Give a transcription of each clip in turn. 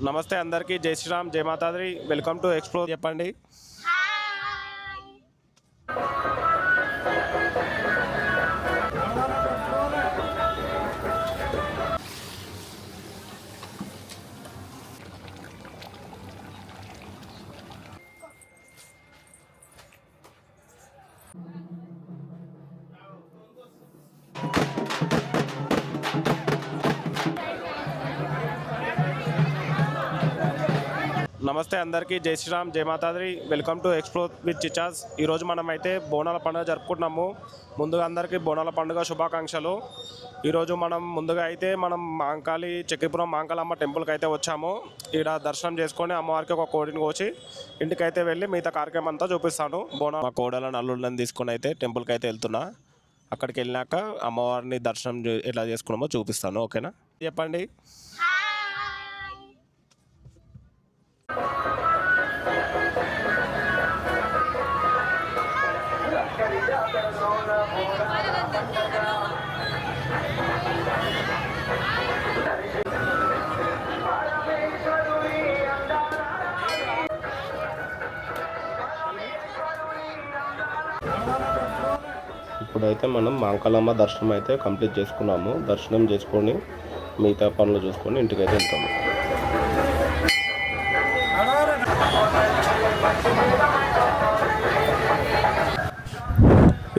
నమస్తే అందరికీ జై శ్రీరామ్ జై మాతాది వెల్కమ్ టు ఎక్స్ప్లోర్ చెప్పండి. నమస్తే అందరికీ జై శ్రీరామ్ జై మాతాది welcome to explore with Chichas. ఈరోజు మనమైతే బోనాల పండుగ జరుపుకుంటున్నాము. ముందుగా అందరికీ బోనాల పండుగ శుభాకాంక్షలు. ఈరోజు ముందుగా అయితే మాంకాళి చక్రీపురం మాంకాళమ్మ టెంపుల్కి అయితే వచ్చాము. ఇక్కడ దర్శనం చేసుకొని అమ్మవారికి ఒక కోడిని కోసి ఇంటికైతే వెళ్ళి మిగతా కార్యక్రమం అంతా చూపిస్తాను. మా కోడలను అల్లుళ్ళని తీసుకొని అయితే టెంపుల్కి అయితే వెళ్తున్నా. అక్కడికి వెళ్ళినాక అమ్మవారిని దర్శనం ఎలా చేసుకున్నామో చూపిస్తాను. ఓకేనా? చెప్పండి. ఇప్పుడైతే మనం మాంకాళమ్మ దర్శనం అయితే కంప్లీట్ చేసుకున్నాము. దర్శనం చేసుకొని మిగతా పనులు చూసుకొని ఇంటికైతే వెళ్తాము.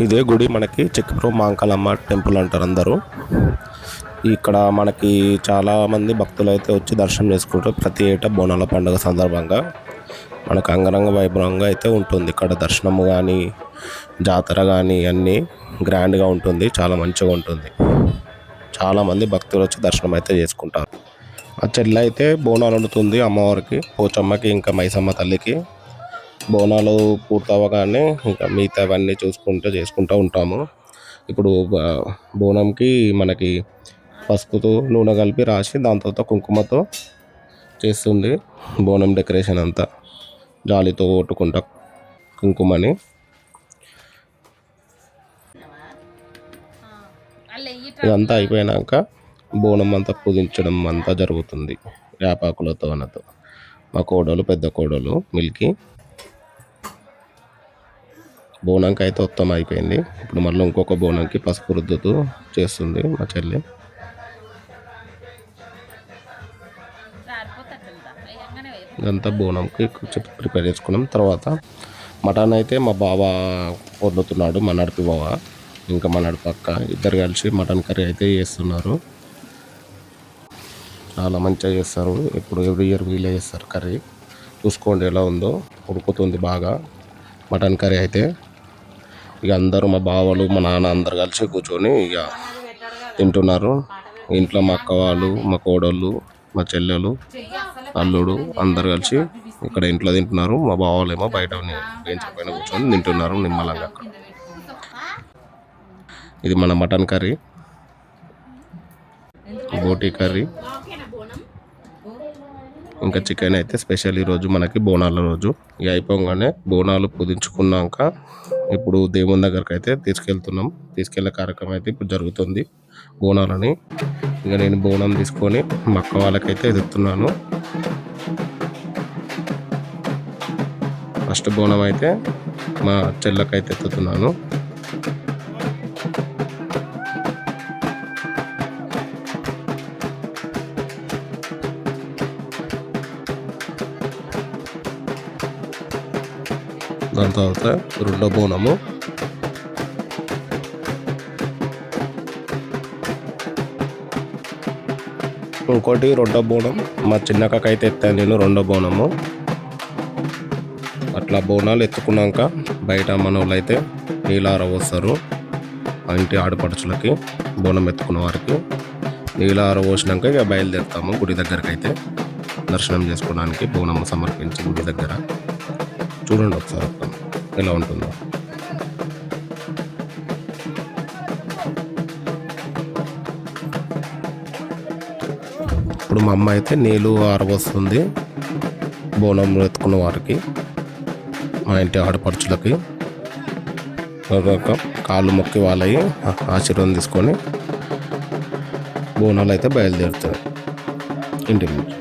ఇదే గుడి మనకి చక్రీపురం మాంకాళమ్మ టెంపుల్ అంటారు అందరూ. ఇక్కడ మనకి చాలామంది భక్తులు అయితే వచ్చి దర్శనం చేసుకుంటారు. ప్రతి ఏటా బోనాల పండుగ సందర్భంగా మనకు అంగరంగ వైభవంగా అయితే ఉంటుంది. ఇక్కడ దర్శనము కానీ జాతర కానీ అన్నీ గ్రాండ్గా ఉంటుంది. చాలా మంచిగా ఉంటుంది. చాలామంది భక్తులు వచ్చి దర్శనం అయితే చేసుకుంటారు. ఆ చెల్లి అయితే బోనాలు వండుతుంది అమ్మవారికి, పోచమ్మకి, ఇంకా మైసమ్మ తల్లికి. బోనాలు పూర్తవగానే ఇంకా మిగతావన్నీ చేసుకుంటూ ఉంటాము. ఇప్పుడు బోనంకి మనకి పసుపుతో నూనె కలిపి రాసి దాని తర్వాత కుంకుమతో చేస్తుంది బోనం డెకరేషన్ అంతా. జాలితో కొట్టుకుంటా కుంకుమని. ఇదంతా అయిపోయినాక బోనం అంతా పూజించడం అంతా జరుగుతుంది వేపాకులతో అన్నతో. మా కోడలు, పెద్ద కోడలు మిల్కి బోనంకి అయితే మొత్తం అయిపోయింది. ఇప్పుడు మళ్ళీ ఇంకొక బోనంకి పసుపు రుద్దుతూ చేస్తుంది మా చెల్లి. ఇదంతా బోనంకి ప్రిపేర్ చేసుకున్నాం. తర్వాత మటన్ అయితే మా బావ వండుతున్నాడు, మా నడిపి బావ ఇంకా మా నడిపక్క ఇద్దరు కలిసి మటన్ కర్రీ అయితే చేస్తున్నారు. చాలా మంచిగా చేస్తారు. ఇప్పుడు ఎవ్రీ ఇయర్ వీలే చేస్తారు కర్రీ. చూసుకోండి ఎలా ఉందో, ఉడుకుతుంది బాగా మటన్ కర్రీ అయితే. ఇక అందరూ మా బావలు, మా నాన్న అందరు కలిసి కూర్చొని ఇక తింటున్నారు. ఇంట్లో మా అక్క వాళ్ళు, మా కోడళ్ళు, మా చెల్లెలు, అల్లుడు అందరు కలిసి ఇక్కడ ఇంట్లో తింటున్నారు. మా బావలు ఏమో బయట బెంచ్ పైన కూర్చొని తింటున్నారు నిమ్మలంగా. ఇది మన మటన్ కర్రీ, బోటీ కర్రీ, ఇంకా చికెన్ అయితే స్పెషల్ ఈరోజు మనకి బోనాల రోజు. ఇక అయిపోగానే బోనాలు పూజించుకున్నాక ఇప్పుడు దేవుని దగ్గరకు అయితే తీసుకెళ్లే కార్యక్రమం అయితే ఇప్పుడు జరుగుతుంది బోనాలని. ఇక నేను బోనం తీసుకొని మా అక్క వాళ్ళకైతే ఎదుగుతున్నాను. ఫస్ట్ బోనం అయితే మా చెల్లకైతే ఎత్తుతున్నాను. దాని తర్వాత రెండో బోనము, ఇంకోటి రెండో బోనం మా చిన్నకైతే ఎత్తాను నేను రెండో బోనము. అట్లా బోనాలు ఎత్తుకున్నాక బయట మన వాళ్ళు అయితే నీళ్ళార పోస్తారు. ఆ ఇంటి ఆడపడుచులకి బోనం ఎత్తుకున్న వారికి నీళ్ళార పోసినాక ఇక బయలుదేరుతాము గుడి దగ్గరికి అయితే దర్శనం చేసుకోవడానికి. బోనం సమర్పించి గుడి దగ్గర చూడండి ఒకసారి ఎలా ఉంటుందో. ఇప్పుడు మా అమ్మ అయితే నీళ్ళు ఆరబోస్తుంది బోనం ఎత్తుకున్న వారికి, మా ఇంటి ఆడపడుచులకి. కాళ్ళు మొక్కి వాళ్ళవి ఆశీర్వాదం తీసుకొని బోనాలు అయితే బయలుదేరుతాయి ఇంటి నుంచి.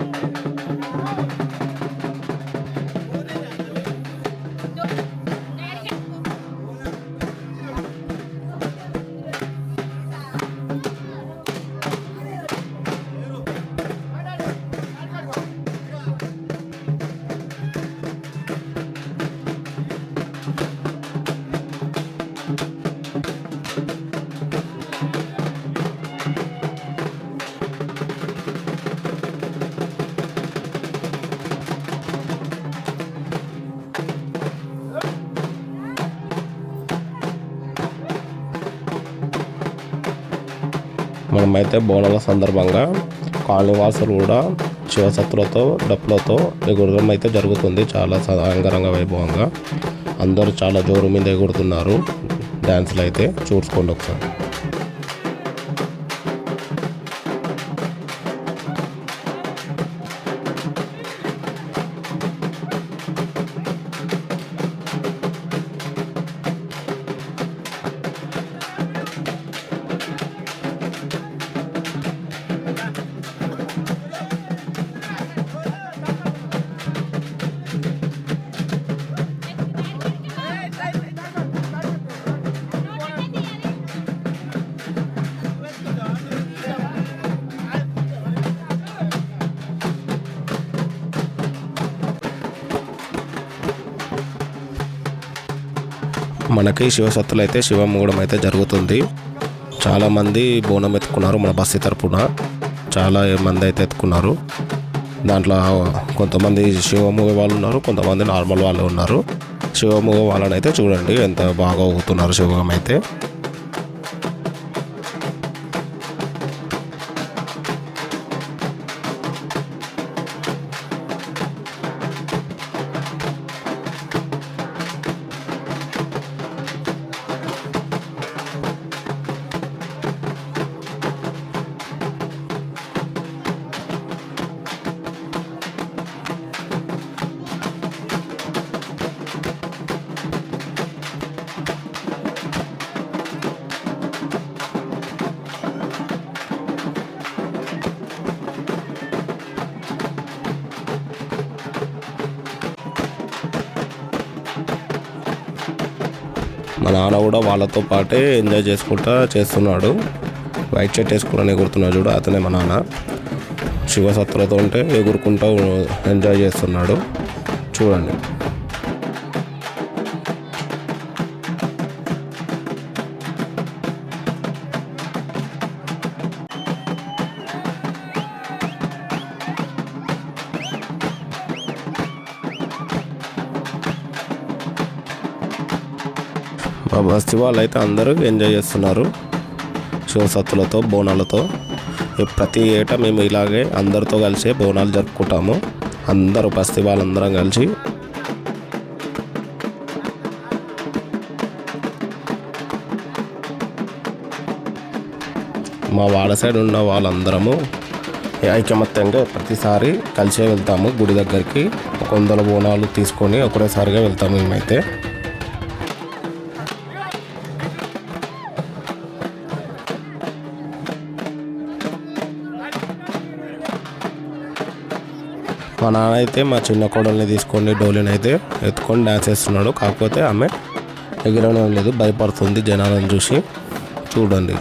మేమైతే బోనాల సందర్భంగా కాలనీవాసులు కూడా శివసత్తులతో డప్పులతో ఎగురడం అయితే జరుగుతుంది. చాలా అంగరంగ వైభవంగా అందరూ చాలా జోరు మీద ఎగురుతున్నారు. డ్యాన్సులు అయితే చూసుకోండి ఒకసారి. మనకి శివసత్తులు అయితే శివమూగడం అయితే జరుగుతుంది. చాలామంది బోనం ఎత్తుకున్నారు మన బస్సు తరపున. చాలా మంది అయితే ఎత్తుకున్నారు. దాంట్లో కొంతమంది శివమూగ వాళ్ళు ఉన్నారు, కొంతమంది నార్మల్ వాళ్ళు ఉన్నారు. శివమూగ వాళ్ళని అయితే చూడండి ఎంత బాగా ఊగుతున్నారు శివగం అయితే. మా నాన్న కూడా వాళ్ళతో పాటే ఎంజాయ్ చేసుకుంటా చేస్తున్నాడు. వైట్ షర్ట్ వేసుకుని ఎగురుతున్నాడు చూడు, అతనే మా నాన్న. శివసత్తులతో ఉంటే ఎగురుకుంటూ ఎంజాయ్ చేస్తున్నాడు చూడండి. మా బస్తీ వాళ్ళు అయితే అందరూ ఎంజాయ్ చేస్తున్నారు శివసత్తులతో, బోనాలతో. ప్రతి ఏటా మేము ఇలాగే అందరితో కలిసి బోనాలు జరుపుకుంటాము. అందరూ బస్తీ వాళ్ళందరం కలిసి. మా వాడ సైడ్ ఉన్న వాళ్ళందరము ఐకమత్యంగా ప్రతిసారి కలిసే వెళ్తాము గుడి దగ్గరికి. 100 బోనాలు తీసుకొని ఒకటేసారిగా వెళ్తాము మేమైతే. మా నాన్న అయితే మా చిన్న కోడల్ని తీసుకొని డోలిని అయితే ఎత్తుకొని డ్యాన్స్ చేస్తున్నాడు. కాకపోతే ఆమె ఎగిరడం లేదు, భయపడుతుంది జనాలను చూసి. చూడండి.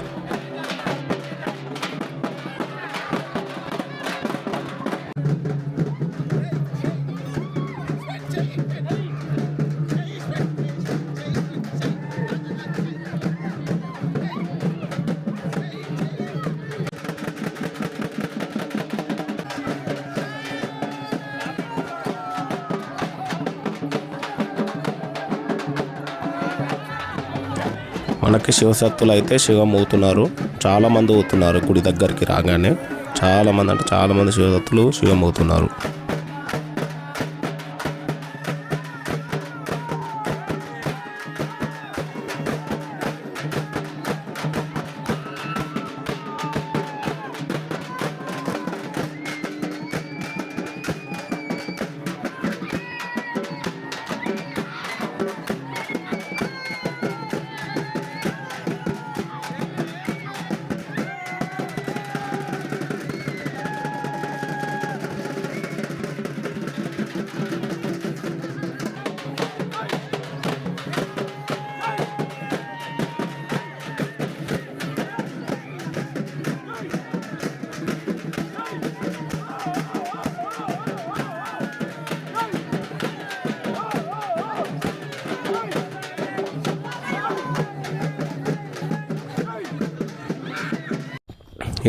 మనకి శివసత్తులు అయితే శివం ఊతున్నారు. చాలామంది ఊతున్నారు గుడి దగ్గరికి రాగానే. చాలామంది అంటే చాలామంది శివసత్తులు శివం ఊతున్నారు.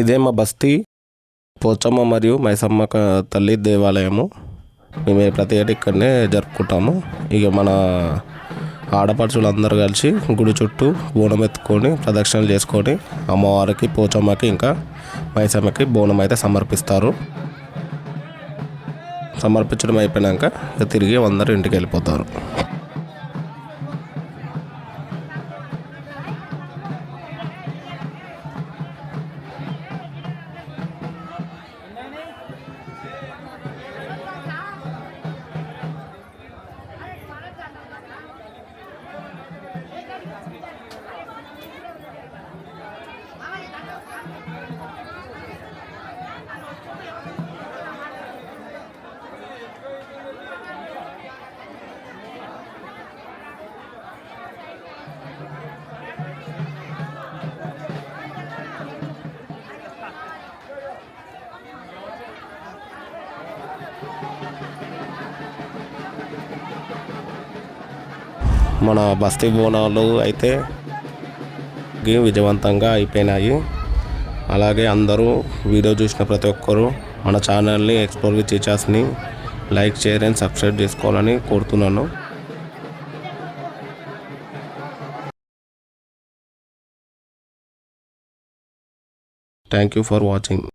ఇదే మా బస్తీ పోచమ్మ మరియు మైసమ్మ తల్లి దేవాలయము. మేము ప్రతి ఏటా ఇక్కడనే జరుపుకుంటాము. ఇక మన ఆడపడుచులు అందరూ కలిసి గుడి చుట్టూ బోనం ఎత్తుకొని ప్రదక్షిణలు చేసుకొని అమ్మవారికి, పోచమ్మకి, ఇంకా మైసమ్మకి బోనం అయితే సమర్పిస్తారు. సమర్పించడం అయిపోయాక తిరిగి అందరూ ఇంటికి వెళ్ళిపోతారు. మన బస్తీ బోనాలు అయితే విజయవంతంగా అయిపోయినాయి. అలాగే అందరూ వీడియో చూసిన ప్రతి ఒక్కరూ మన ఛానల్ని ఎక్స్ప్లోర్ విత్ టీచర్స్ని లైక్, షేర్ అండ్ సబ్స్క్రైబ్ చేసుకోవాలని కోరుతున్నాను. Thank you for watching.